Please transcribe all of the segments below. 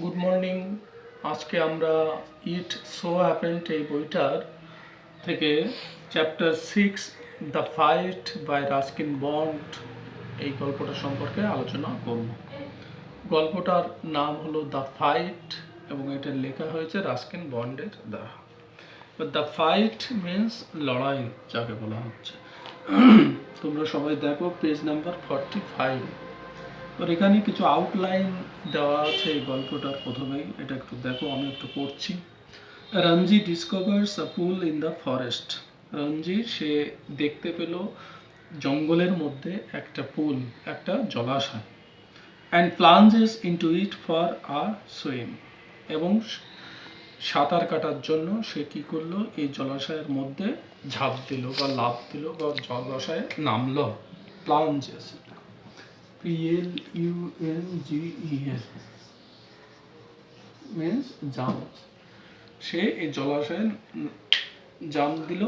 Good morning. আজকে আমরা it so happened এই বইটার থেকে chapter 6 the fight by Ruskin Bond এই গল্পটা সম্পর্কে আলোচনা করব। গল্পটার নাম হলো দ্য ফাইট এবং এটা লেখা হয়েছে রাস্কিন বন্ডের দ্বারা। দ্য ফাইট মিন্স লড়াই যাকে বলা হচ্ছে। তোমরা সবাই দেখো পেজ নাম্বার 45। তো এখানে কিছু আউটলাইন দেওয়া আছে এই গল্পটার প্রথমেই, এটা একটু দেখো, আমি একটু পড়ছি। Ranji discovers a pool in the forest. Ranji সে দেখতে পেল জঙ্গলের মধ্যে একটা পুল, একটা জলাশয়। And plunges into it for a swim, এবং সাঁতার কাটার জন্য সে কি করলো, এই জলাশয়ের মধ্যে ঝাঁপ দিল বা লাফ দিল বা জলাশয়ে নামলো। প্লাঞ্জেস, PLUNGES means jump. সে এই জলাশয়ে জাম্প দিল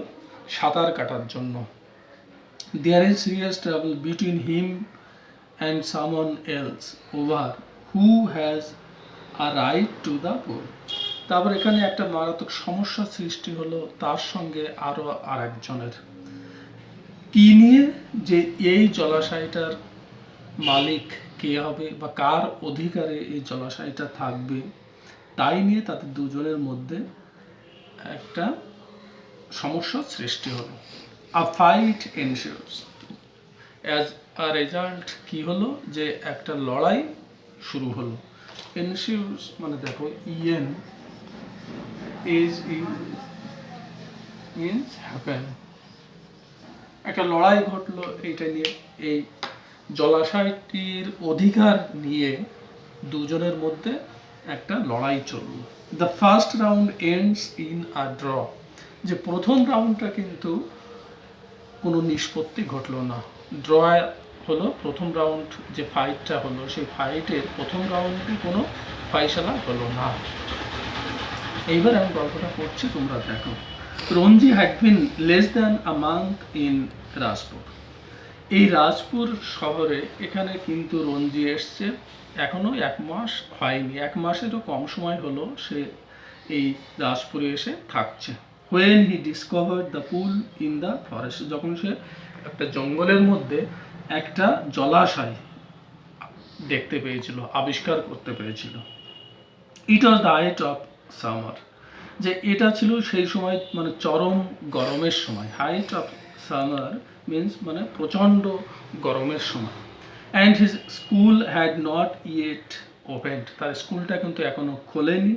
সাঁতার কাটার জন্য। There is serious trouble between him and someone else over who has a right to the pool. তারপর এখানে একটা মারাত্মক সমস্যা সৃষ্টি হলো তার সঙ্গে আরো আরেকজনের। কি নিয়ে? যে এই জলাশয়টার মালিক কে হবে বা কার অধিকারে এই জলাশয়টা থাকবে, তাই নিয়ে তাদের দুজনের মধ্যে একটা সমস্যার সৃষ্টি হলো। আ ফাইট এনসিউস। অ্যাজ আ রেজাল্ট কি হলো, যে একটা লড়াই শুরু হলো। এনসিউস মানে দেখো, ইএন ইজ মিন্স হ্যাপেন। একটা লড়াই ঘটলো এইটা নিয়ে, এই জলাশয়টির অধিকার নিয়ে দুজনের মধ্যে একটা লড়াই চলল। The first round ends in a draw. যে প্রথম রাউন্ডটা কিন্তু কোনো নিষ্পত্তি ঘটলো না। ড্র হলো প্রথম রাউন্ড, যে ফাইটটা হলো সেই ফাইটের প্রথম রাউন্ডে কোনো ফাইসালা হলো না। এইবার আমি গল্পটা পড়ছি, তোমরা দেখো। Ranji had been less than a month in Rajpur. এই রাজপুর শহরে এখানে কিন্তু রঞ্জি এসছে এখনো 1 মাস হয়নি, 1 মাসেরও কম সময় হলো সে এই রাজপুরে এসে থাকছে। When he discovered the pool in the forest, যখন সে একটা জঙ্গলের মধ্যে একটা জলাশয় দেখতে পেয়েছিল, আবিষ্কার করতে পেরেছিল। It was the height of summer, যে এটা ছিল সেই সময় মানে চরম গরমের সময়। হাইট অফ সামার মিন্স মানে প্রচণ্ড গরমের সময়। And his school had not yet opened, তার স্কুলটা কিন্তু এখনো খোলেনি।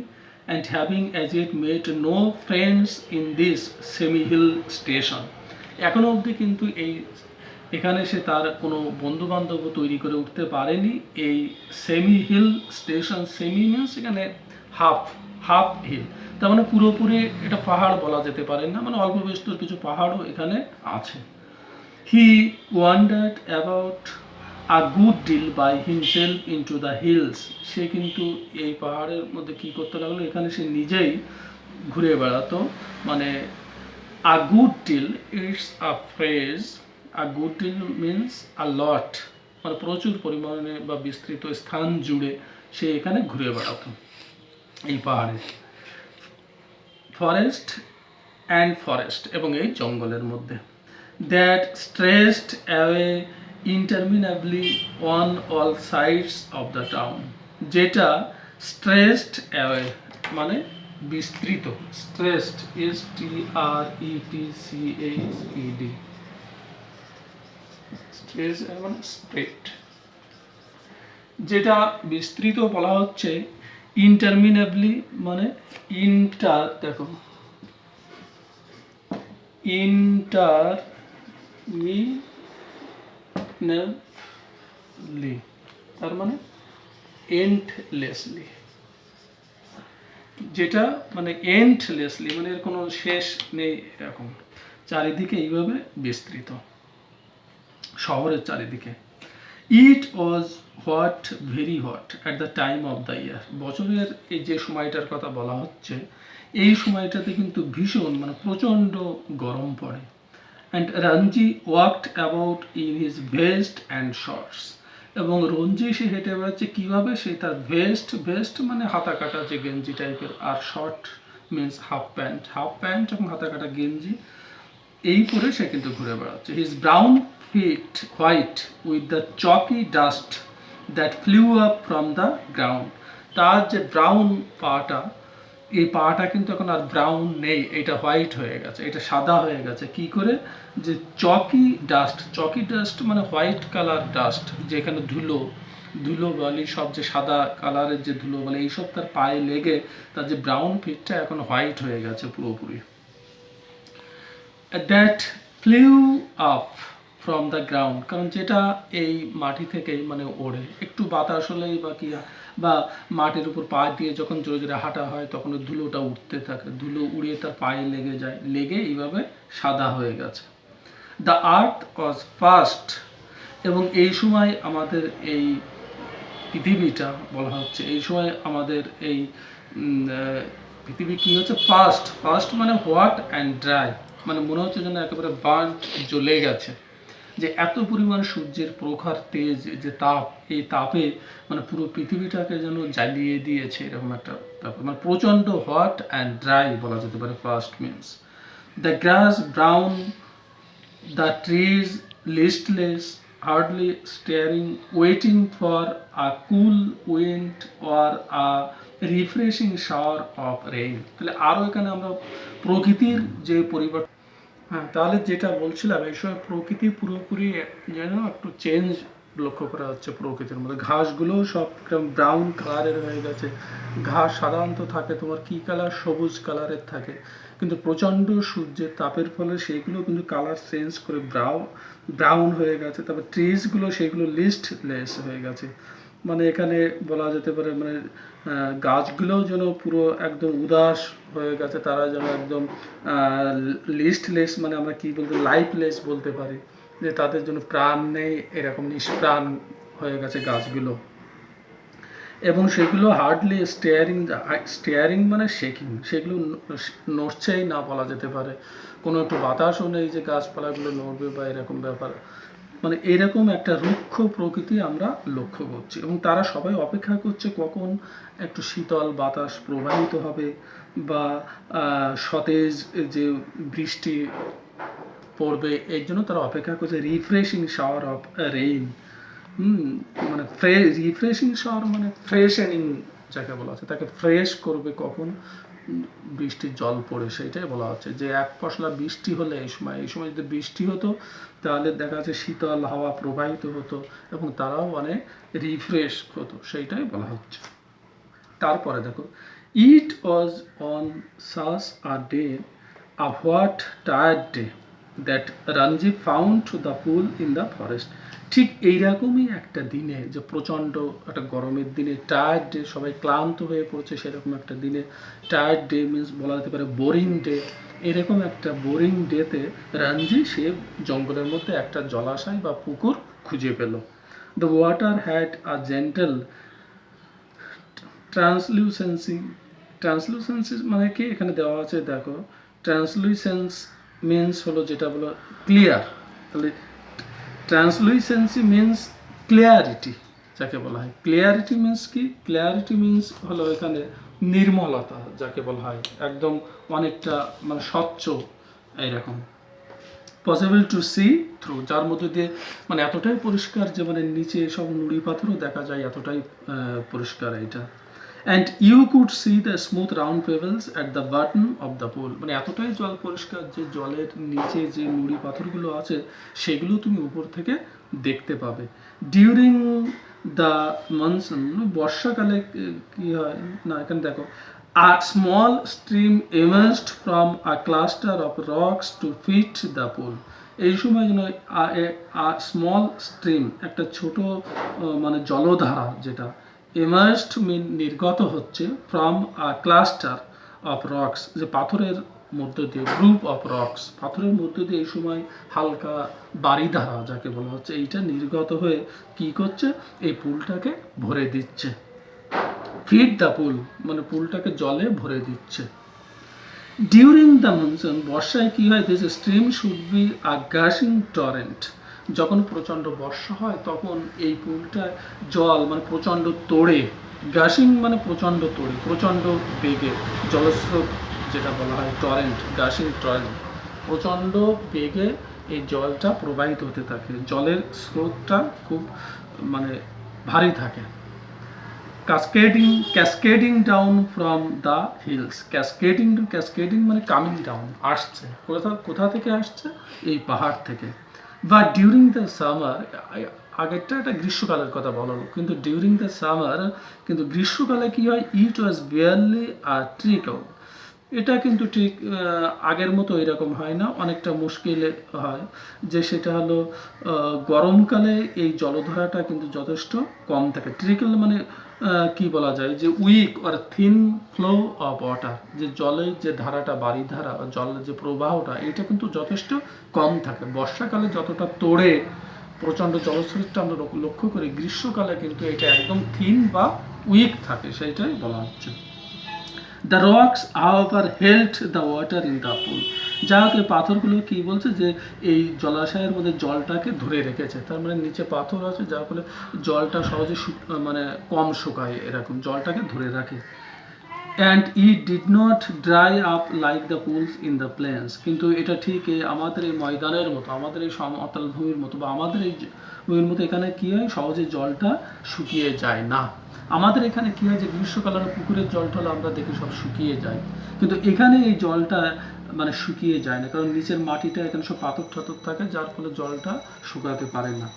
And having as it made no friends in this semi hill station, এখনো অবধি কিন্তু এখানে সে তার কোনো বন্ধু বান্ধব তৈরি করে উঠতে পারেনি এই semi hill station. Semi means এখানে হাফ হিল, তার মানে পুরোপুরি এটা পাহাড় বলা যেতে পারে না, মানে অল্প বিস্তর কিছু পাহাড়ও এখানে আছে। He wandered about a good deal by himself into the hills. সে কিন্তু এই পাহাড়ের মধ্যে কি করতে লাগলো, এখানে সে নিজেই ঘুরে বেড়াতো। মানে a good deal it's a phrase, a good deal means a lot, মানে প্রচুর পরিমাণে বা বিস্তৃত স্থান জুড়ে সে এখানে ঘুরে বেড়াতো এই পাহাড়ে। ফরেস্ট অ্যান্ড ফরেস্ট, এবং এই জঙ্গলের মধ্যে। That stretched away interminably on all sides of the town, যেটা স্ট্রেচড অ্যাওয়ে মানে বিস্তৃত, স্ট্রেচড STREPCHED, স্ট্রেচ মানে স্প্রেড, যেটা বিস্তৃত বলা হচ্ছে। ইন্টারমিনেবলি মানে ইন্টার, দেখো ইন্টারমিনেবলি তার মানে এন্ডলেসলি, যেটা মানে এন্ডলেসলি মানে এর কোনো শেষ নেই, এরকম চারিদিকে এইভাবে বিস্তৃত শহরের চারিদিকে। It was hot, very hot at the time of the year. বছরের এই যে সময়টার কথা বলা হচ্ছে, এই সময়টাতে কিন্তু ভীষণ মানে প্রচণ্ড গরম পড়ে। And Ranji walked about in his vest and shorts, এবং রঞ্জি সে হেঁটে বেড়াচ্ছে কীভাবে, সে তার ভেস্ট মানে হাতা কাটা যে গেঞ্জি টাইপের, আর শর্ট মিন্স হাফ প্যান্ট এবং হাতা কাটা গেঞ্জি এই পরে সে কিন্তু ঘুরে বেড়াচ্ছে। His brown feet white with the chalky dust that flew up from the ground. তার যে ব্রাউন পাটা, এই পাটা কিন্তু এখন আর ব্রাউন নেই, এটা হোয়াইট হয়ে গেছে, এটা সাদা হয়ে গেছে। কি করে? যে চকি ডাস্ট মানে হোয়াইট কালার ডাস্ট, যেখানে ধুলো বালি সব যে সাদা কালারের যে ধুলো বালি এইসব তার পায়ে লেগে তার যে ব্রাউন ফিটটা এখন হোয়াইট হয়ে গেছে পুরোপুরি। That flew up from the ground, কারণ যেটা এই মাটি থেকে মানে ওড়ে, একটু বাতাস হলেই বা কি বা মাটির উপর পা দিয়ে যখন জোরে জোরে হাঁটা হয় তখন ওই ধুলোটা উঠতে থাকে, ধুলো উড়িয়ে তার পায়ে লেগে যায়, লেগে এইভাবে সাদা হয়ে গেছে। দ্য আর্থ ওয়াজ ফার্স্ট, এবং এই সময় আমাদের এই পৃথিবীটা বলা হচ্ছে, এই সময় আমাদের এই পৃথিবী কি হচ্ছে, ফার্স্ট মানে হোয়াট অ্যান্ড ড্রাই, মানে মনে হচ্ছে যেন একেবারে বার্ন্ট, জ্বলে গেছে। যে এত পরিমাণ সূর্যের প্রখর তেজ, যে তাপ, এই তাপে মানে পুরো পৃথিবীটাকে যেন জ্বালিয়ে দিয়েছে, এরকম একটা ব্যাপার, মানে প্রচণ্ড হট অ্যান্ড ড্রাই বলা যেতে পারে first means. The grass brown, the trees listless, hardly stirring, waiting for a cool wind or a refreshing shower of rain. তাহলে আরও এখানে আমরা প্রকৃতির যে পরিবর্তন, হ্যাঁ তাহলে যেটা বলছিলাম, এই সময় প্রকৃতি পুরোপুরি যেন একটু চেঞ্জ লক্ষ্য করা হচ্ছে প্রকৃতির মধ্যে। ঘাসগুলো সব ব্রাউন কালারের হয়ে গেছে। ঘাস সাধারণত থাকে তোমার কি কালার, সবুজ কালারের থাকে, কিন্তু প্রচণ্ড সূর্যের তাপের ফলে সেইগুলো কিন্তু কালার চেঞ্জ করে ব্রাউন হয়ে গেছে। তারপর ট্রিজগুলো সেগুলো লিস্টলেস হয়ে গেছে, মানে এখানে বলা যেতে পারে মানে গাছগুলোও যেন পুরো একদম উদাস হয়ে গেছে, তারা যেন একদম লিস্টলেস, মানে আমরা কি বলতে লাইফলেস বলতে পারি, যে তাদের জন্য প্রাণ নেই, এরকম নিষ্প্রাণ হয়ে গেছে গাছগুলো। এবং সেগুলো হার্ডলি স্টেয়ারিং মানে শেকিং, সেগুলো নড়ছেই না বলা যেতে পারে, কোনো একটু বাতাসও নেই যে গাছপালাগুলো নড়বে বা এরকম ব্যাপার, মানে এরকম একটা রুক্ষ প্রকৃতি আমরা লক্ষ্য করছি। এবং তারা সবাই অপেক্ষা করছে কখন একটু শীতল বাতাস প্রবাহিত হবে বা সতেজ যে বৃষ্টি পড়বে, এর জন্য তারা অপেক্ষা করছে। রিফ্রেশিং শাওয়ার অফ রেইন, মানে রিফ্রেশিং শাওয়ার মানে ফ্রেশনিং যাকে বলা হচ্ছে, তাকে ফ্রেশ করবে কখন বৃষ্টির জল পড়ে, সেইটাই বলা হচ্ছে। যে এক পশলা বৃষ্টি হলে এই সময় যদি বৃষ্টি হতো তাহলে দেখা যাচ্ছে শীতল হাওয়া প্রবাহিত হতো এবং তারাও অনেক রিফ্রেশ হতো, সেইটাই বলা হচ্ছে। তারপরে দেখো, it was on such a day, a what tired day, that Ranji found to the pool in the forest. ঠিক এইরকমই একটা দিনে, যে প্রচণ্ড একটা গরমের দিনে, টায়ার্ড ডে, সবাই ক্লান্ত হয়ে পড়ছে, সেরকম একটা দিনে, টায়ার্ড ডে মিনস বলা যেতে পারে বোরিং ডে, এরকম একটা বোরিং ডেতে রঞ্জি সে জঙ্গলের মধ্যে একটা জলাশয় বা পুকুর খুঁজে পেল। The water had a gentle translucency মানে কি এখানে দেওয়া আছে দেখো, ট্রান্সলুসেন্স মিনস হলো যেটা বলো ক্লিয়ার, তাহলে ট্রান্সলুসেন্সি মিনস ক্লিয়ারিটি যাকে বলা হয়। ক্লিয়ারিটি মিনস কি? ক্লিয়ারিটি মিনস হলো এখানে নির্মলতা যাকে বলা হয়, একদম অনেকটা মানে স্বচ্ছ এইরকম। পসিবল টু সি থ্রু, যার মধ্যে দিয়ে মানে এতটাই পরিষ্কার যে মানে নিচে সব নুড়ি পাথরও দেখা যায়, এতটাই পরিষ্কার এটা। And you could see the smooth round pebbles at the bottom of the pool, মানে এতটাই জল পরিষ্কার যে জলের নিচে যে নুড়ি পাথরগুলো আছে সেগুলো তুমি উপর থেকে দেখতে পাবে। ডিউরিং দ্য মনসুন, বর্ষাকালে কি হয় না, এখানে দেখো, a small stream emerged from a cluster of rocks to feed the pool. এই সময় যেন স্মল স্ট্রিম, একটা ছোট মানে জলধারা, যেটা emerged নির্গত হচ্ছে from a cluster of rocks, যে পাথরের মধ্য দিয়ে, গ্রুপ অফ রক্স, পাথরের মধ্য দিয়ে এই সময় হালকা বারিধারা যাকে বলা হচ্ছে, এইটা নির্গত হয়ে কি করছে, এই পুলটাকে ভরে দিচ্ছে। ফিড দ্য পুল মানে পুলটাকে জলে ভরে দিচ্ছে। ডিউরিং দ্য মনসুন, বর্ষায় কি হয়, this stream should be a gushing torrent, যখন প্রচণ্ড বর্ষা হয় তখন এই পুলটা জল মানে প্রচণ্ড তোড়ে, গাশিং মানে প্রচণ্ড তোড়ে, প্রচণ্ড বেগে জলস্রোত যেটা বলা হয় টরেন্ট, গাশিং টরেন্ট, প্রচণ্ড বেগে এই জলটা প্রবাহিত হতে থাকে, জলের স্রোতটা খুব মানে ভারী থাকে। Cascading down from the hills, cascading মানে কামিং ডাউন, আসছে কোথা থেকে আসছে, এই পাহাড় থেকে। বা ডিউরিং দ্য সামার, আগেরটা একটা গ্রীষ্মকালের কথা বলা হলো, কিন্তু ডিউরিং দ্য সামার, কিন্তু গ্রীষ্মকালে কি হয়, ইট ওয়াজ বিয়ারলি আ ট্রিকল, এটা কিন্তু ঠিক আগের মতো এরকম হয় না, অনেকটা মুশকিলে হয়, যে সেটা হলো গরমকালে এই জলধারাটা কিন্তু যথেষ্ট কম থাকে। ট্রিকল মানে কি বলা যায়, যে weak or thin flow of water, যে জলের যে ধারাটা, বাড়ি ধারা বা জলের যে প্রবাহটা, এটা কিন্তু যথেষ্ট কম থাকে। বর্ষাকালে যতটা তোড়ে প্রচণ্ড জলস্রোতটা আমরা লক্ষ্য করি, গ্রীষ্মকালে কিন্তু এটা একদম থিন বা উইক থাকে, সেইটাই বলা হচ্ছে। The rocks however held the water in the pool, যা হোক এই পাথরগুলো কি বলছে, যে এই জলাশয়ের মধ্যে জলটাকে ধরে রেখেছে, তার মানে নিচে পাথর আছে যার ফলে জলটা সহজে মানে কম শুকায়, এরকম জলটাকে ধরে রাখে। And it did not dry up like the pools in the plains, কিন্তু এটা ঠিক আমাদের এই ময়দানের মতো, আমাদের এই সমতল ভূমির মতো বা আমাদের এই ভূমির মতো এখানে কি হয়, সহজে জলটা শুকিয়ে যায় না। আমাদের এখানে কি হয়, যে গ্রীষ্মকালের পুকুরের জলটা আমরা দেখি সব শুকিয়ে যায়, কিন্তু এখানে এই জলটা মানে শুকিয়ে যায় না, কারণ নিচের মাটিটা এখানে সব পাথর ঠাথর থাকে, যার ফলে জলটা শুকাতে পারে না।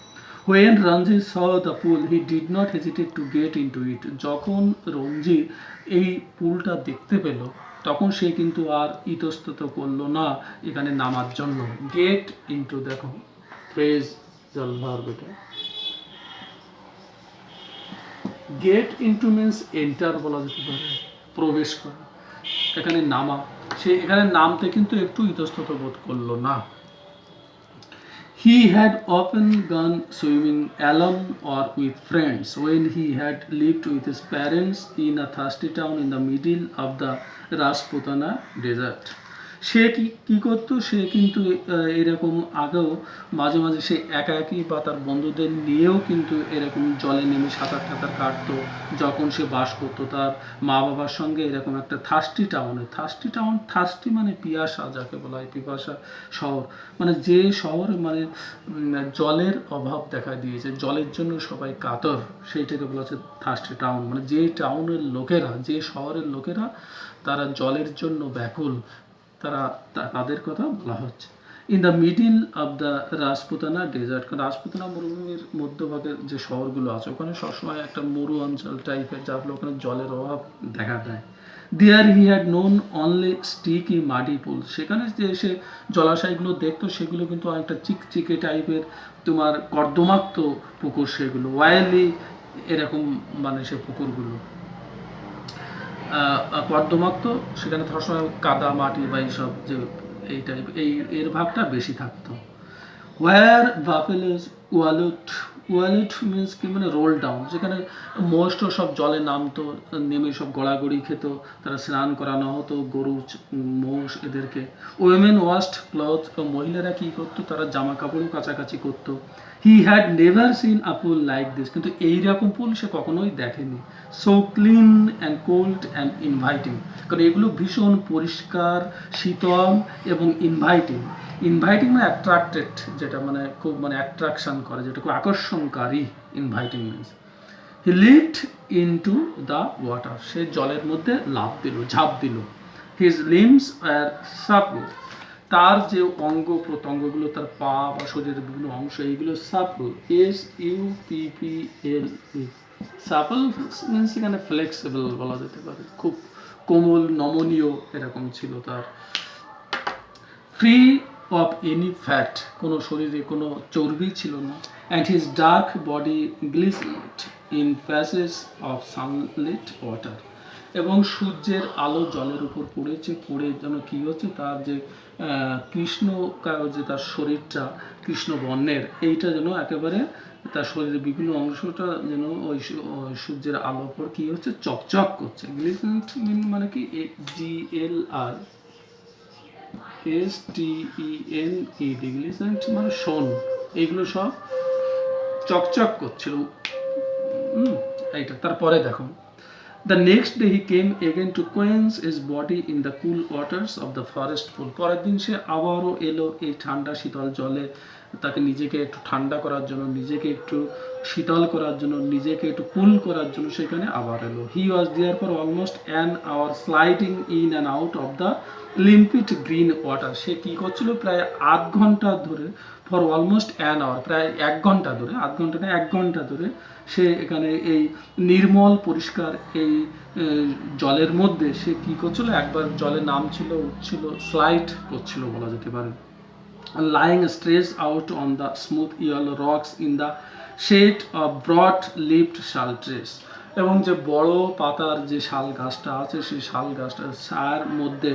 When Ranjit saw the pool, he did not hesitate to get into it. যখন রঞ্জিত এই পুলটা দেখতে পেল, তখন সে কিন্তু আর ইতস্তত করলো না এখানে নামার জন্য। গেট ইনটু, দেখো ফ্রেজ জাল ভার্ব, এটা গেট ইনটু মিন্স এন্টার বলা যেতে পারে, প্রবেশ করা, এখানে নামা, সে এখানে নামতে কিন্তু একটু ইতস্তত বোধ করলো না। He had often gone swimming alone or with friends when he had lived with his parents in a thirsty town in the middle of the Rajputana desert. সে কি করতো, সে কিন্তু এরকম আগেও মাঝে মাঝে সে একাকী বা তার বন্ধুদের নিয়েও কিন্তু এরকম জলে নেমে সাঁতার টাতার কাটতো, যখন সে বাস করতো তার মা বাবার সঙ্গে এরকম একটা থার্স্টি থার্স্টি মানে পিয়াসা, যাকে বলা হয় পিপাসা শহর, মানে যে শহর মানে জলের অভাব দেখা দিয়েছে, জলের জন্য সবাই কাতর, সেইটাকে বলা হচ্ছে থার্স্টি টাউন, মানে যে টাউনের লোকেরা, যে শহরের লোকেরা তারা জলের জন্য ব্যাকুল, তাদের কথা বলা হচ্ছে। In the middle of the Rajputana desert, Rajputana মরুভূমির মধ্যভাগের যে শহরগুলো আছে, ওখানে সবসময় একটা মরু অঞ্চল টাইপের, যার ফলে ওখানে জলের অভাব দেখা দেয়। There he had known only sticky muddy pool, সেখানে যে সে জলাশয়গুলো দেখতো সেগুলো কিন্তু অনেকটা চিকচিকে টাইপের, তোমার কর্দমাক্ত পুকুর সেগুলো, ওয়াইলি এরকম মানে সে পুকুরগুলো কর্দমাক্ত, সেখানে সবসময় কাদা মাটি বা এইসব যে এই টাইপ এর ভাগটা বেশি থাকতো। ওয়ার বাফেলোস ওয়ালুট মিন্স কি, মানে রোল ডাউন, যেখানে মোস্ট সব জলে নামতো, নেমে সব গড়াগড়ি খেত, তারা স্নান করানো হতো গরু মোষ এদেরকে। ওয়েমেন ওয়াশড ক্লথ, মহিলারা কি করতো, তারা জামা কাপড়ও কাছাকাছি করতো। He had never seen a pool like this, কিন্তু এইরকম পুল সে কখনোই দেখেনি। So clean and cold and inviting, কারণ এগুলো ভীষণ পরিষ্কার, শীতল এবং ইনভাইটিং মানে অ্যাট্রাক্টেড, যেটা মানে খুব মানে অ্যাট্রাকশন করে, যেটা খুব আকর্ষণকারী, inviting means. He leapt into the water, সে জলের মধ্যে ঝাঁপ দিল। হিজ লিমস আর সাপল, তার যে অঙ্গ প্রত্যঙ্গগুলো, তার পা বা শরীরের বিভিন্ন অংশ, এইগুলো সাপল, SUPPL, সাপল মিনস এখানে ফ্লেক্সিবল বলা যেতে পারে, খুব কোমল নমনীয় এরকম ছিল তার। ফ্রি অফ এনি ফ্যাট, কোনো শরীরে কোনো চর্বি ছিল না। And his dark body glistened in passage of sunlit water, এবং সূর্যের আলো জলের উপর পড়েছে, পড়ে যেন কী হচ্ছে, তার যে কৃষ্ণ যে তার শরীরটা কৃষ্ণ বর্ণের, এইটা যেন একেবারে তার শরীরের বিভিন্ন অংশটা যেন ওই সূর্যের আলোর উপর কী হচ্ছে, চকচক করছে। গ্লিসেন্ট মানে কি, GLR STENED, গ্লিসেন্ট মানে শোন, এইগুলো সব চকচক করছিল। এইটা তারপরে দেখো, The next day he came again to quench his body in the cool waters of the forest pool. পরের দিন সে আবারও এলো এই ঠান্ডা শীতল জলে, তাকে নিজেকে একটু ঠান্ডা করার জন্য, নিজেকে একটু শীতল করার জন্য, নিজেকে একটু কুল করার জন্য সেখানে আবার এলো। He was there for almost an hour sliding in and out of the limpid green water. সে কি করছিল প্রায় আধ ঘন্টা ধরে, ফর অলমোস্ট অ্যান আওয়ার, প্রায় 1 ঘন্টা ধরে, আধ ঘন্টা না 1 ঘন্টা ধরে সে এখানে এই নির্মল পরিষ্কার এই জলের মধ্যে সে কি করছিল, একবার জলে নামছিল, উঠছিল, স্লাইড করছিল বলা যেতে পারে। Lying stretched out on the smooth yellow rocks in the shade of broad-leaved shal trees. এবং যে বড় পাতার যে শাল গাছটা আছে সেই শাল গাছটার ছায়ার মধ্যে,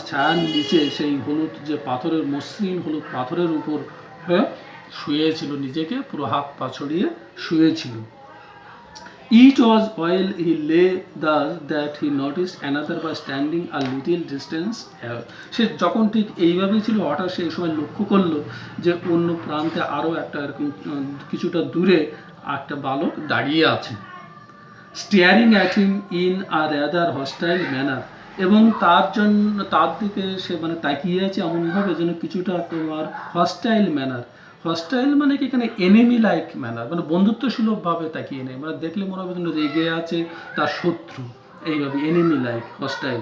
ছায়ার নিচে সেই হলুদ যে পাথরের, মসৃণ হলুদ পাথরের উপর শুয়েছিল, নিজেকে পুরো হাত পা ছড়িয়ে শুয়েছিল। It was while he lay thus that he noticed another was standing a little distance away. সে যখন ঠিক এইভাবেই ছিল, হঠাৎ সে এই সময় লক্ষ্য করলো যে অন্য প্রান্তে আরো একটা এরকম কিছুটা দূরে একটা বালক দাঁড়িয়ে আছে। Staring at him in a rather hostile manner. এবং তার দিকে সে মানে তাকিয়ে আছে এমনভাবে যেন কিছুটা তোমার হস্টাইল ম্যানার। হস্টাইল মানে কি এখানে এনিমি লাইক ম্যানার, মানে বন্ধুত্বসুলভ ভাবে তাকিয়ে নেই, মানে দেখলে মনে হবে যেন রেগে আছে, তার শত্রু, এইভাবে enemy like, hostile.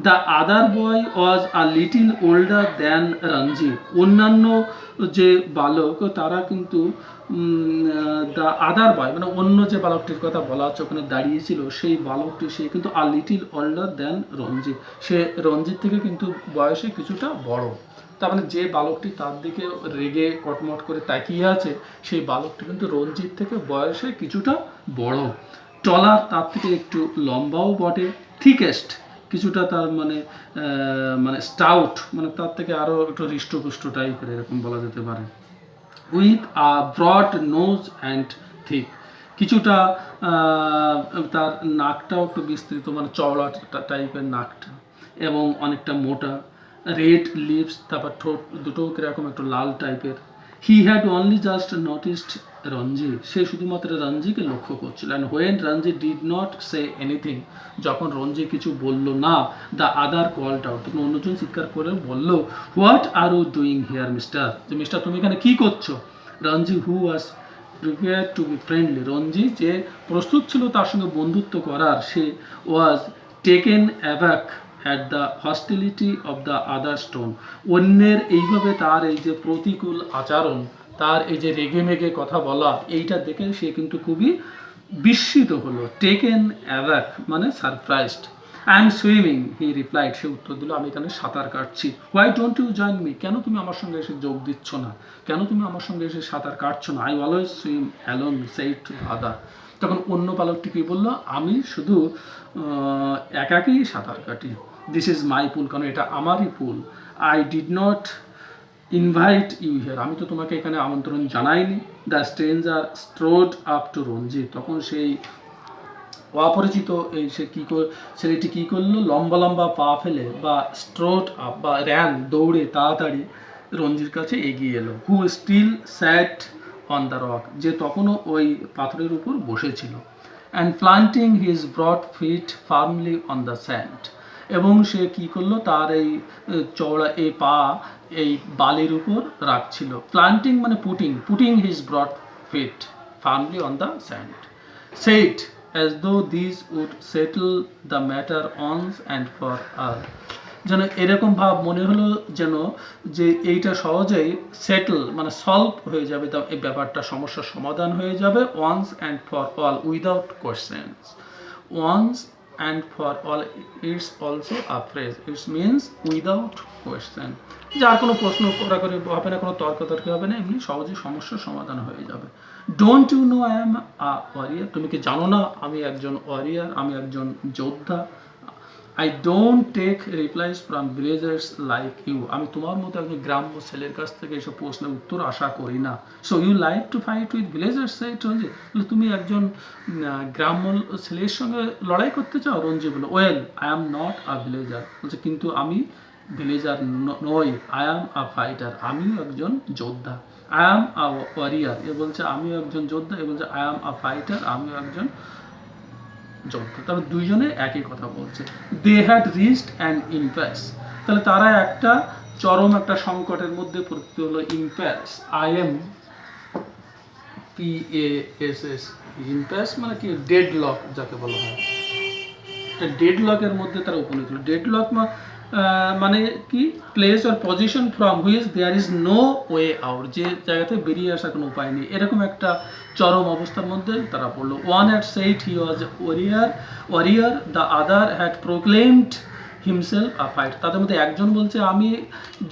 The other boy was a little older than Ranji. অন্যান্য যে বালক তারা কিন্তু দ্য আদার বয় মানে অন্য যে বালকটির কথা বলা হচ্ছে ওখানে দাঁড়িয়েছিল, সেই বালকটি সে কিন্তু আ লিটিল ওল্ডার দ্যান রঞ্জিত, সে রঞ্জিত থেকে কিন্তু বয়সে কিছুটা বড়। তার মানে যে বালকটি তার দিকে রেগে কটমট করে তাকিয়ে আছে সেই বালকটি কিন্তু রঞ্জিত থেকে বয়সে কিছুটা বড়। টলার, তার থেকে একটু লম্বাও বটে। থিকেস্ট, কিছুটা তার মানে স্টাউট, মানে তার থেকে আরো একটু হৃষ্টপুষ্ট টাইপের এরকম বলা যেতে পারে। With a broad nose and thick, কিছুটা তার নাকটাও একটু বিস্তৃত, মানে চওড়া টাইপের নাকটা, এবং অনেকটা মোটা। রেড লিপস, তারপর ঠোঁট দুটো কিরকম একটু লাল টাইপের। He had only just noticed Ranji, সে শুধুমাত্র রঞ্জিকে লক্ষ্য করছিল। And when Ranji did not say anything, যখন রঞ্জি কিছু বলল না, দ্য আদার কল্ড আউট, তখন অন্যজন চিৎকার করে বলল, what are you doing here mister, যে মিস্টার তুমি এখানে কি করছো। Ranji who was prepare to be friendly, Ranji যে প্রস্তুত ছিল তার সঙ্গে বন্ধুত্ব করার, সে was taken aback at the hostility of the other stone, অন্যের এইভাবে তার এই যে প্রতিকূল আচরণ, তার এই যে রেগে মেগে কথা বলা, এইটা দেখে সে কিন্তু খুবই বিস্মিত হলো। টেকেন অ্যাব্যাক মানে surprised. I am swimming, he replied, সে উত্তর দিল, আমি এখানে সাঁতার কাটছি। Why don't you join me, কেন তুমি আমার সঙ্গে এসে যোগ দিচ্ছ না, কেন তুমি আমার সঙ্গে এসে সাঁতার কাটছো না। I always swim alone said other, তখন অন্য বালকটি কি বললো, আমি শুধু একাকেই সাঁতার কাটি। দিস ইজ মাই পুল, কারণ এটা আমারই pool. I did not invite you here, আমি তো তোমাকে এখানে আমন্ত্রণ জানাইনি। The stranger strode up to Ranji, তখন সেই অপরিচিত এই ছেলেটি কি করলো, লম্বা লম্বা পা ফেলে বা স্ট্রোড আপ বা র্যান, দৌড়ে তাড়াতাড়ি রঞ্জির কাছে এগিয়ে এলো। Who still sat on the rock, যে তখনও ওই পাথরের উপর বসেছিল। And planting his broad feet firmly on the sand, এবং সে কি করলো, তার এই চওড়া এই পা এই বালির উপর রাখছিল। প্লান্টিং মানে putting his broad feet firmly on the sand. Said as though these would settle the matter once and for all, যেন এরকম ভাব মনে হলো যেন যে এইটা সহজেই সেটেল মানে সলভ হয়ে যাবে, এই ব্যাপারটা সমস্যার সমাধান হয়ে যাবে। once and for all without questions, once and for all, it's also a phrase, it means without question, যার কোনো প্রশ্ন করাকরি হবে না, কোনো তর্কাতর্কি হবে না, এমনি সহজেই সমস্যার সমাধান হয়ে যাবে। Don't you know I am a warrior, তুমি কি জানো না আমি একজন ওয়ারিয়ার, আমি একজন যোদ্ধা। I don't take replies from villagers like you, আমি তোমার মতো একজন গ্রাম্য ছেলের কাছ থেকে এসব প্রশ্নের উত্তর আশা করি না। So you like to fight with villagers, তুমি একজন গ্রাম্য ছেলের সঙ্গে লড়াই করতে চাও। রঞ্জি বলো, well I am not a villager, বলছে কিন্তু আমি ভিলেজার নই, আই এম আ ফাইটার, আমিও একজন যোদ্ধা। আই অ্যাম আ ওয়ারিয়ার, এ বলছে আমিও একজন যোদ্ধা, এ বলছে আই অ্যাম আ ফাইটার, আমিও একজন যোদ্ধা। তাহলে দুইজনে একই কথা বলছে। They had reached an impasse, তাহলে তারা একটা চরম একটা সংকটের মধ্যে পড়তে হলো। Impasse, I M PASS, impasse মানে কি, ডেড লক যাকে বলা হয়, একটা ডেড লকের মধ্যে তারা উপনীত হলো। ডেড লক মানে কি, place or position from which there is no way out, যে জায়গাতে বেরিয়ে আসার কোনো উপায় নেই, এরকম একটা চরম অবস্থার মধ্যে তারা পড়লো। One had said he was warrior, the other had proclaimed himself a fight, তাদের মধ্যে একজন বলছে আমি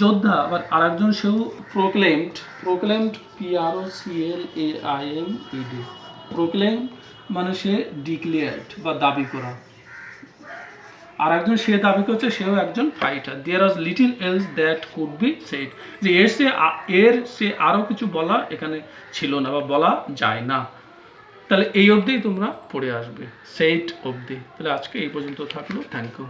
যোদ্ধা, আবার আরেকজন সেও প্রোক্লেমড, PROCLAIMED, প্রোক্লেম মানে সে ডিক্লেয়ার্ড বা দাবি করা, আর একজন সে দাবি করছে সেও একজন fighter. There was little else that could be said, যে এর সে আরও কিছু বলা এখানে ছিল না বা বলা যায় না। তাহলে এই অবধিই তোমরা পড়ে আসবে, সেইট অবধি। তাহলে আজকে এই পর্যন্ত থাকলো, থ্যাংক ইউ।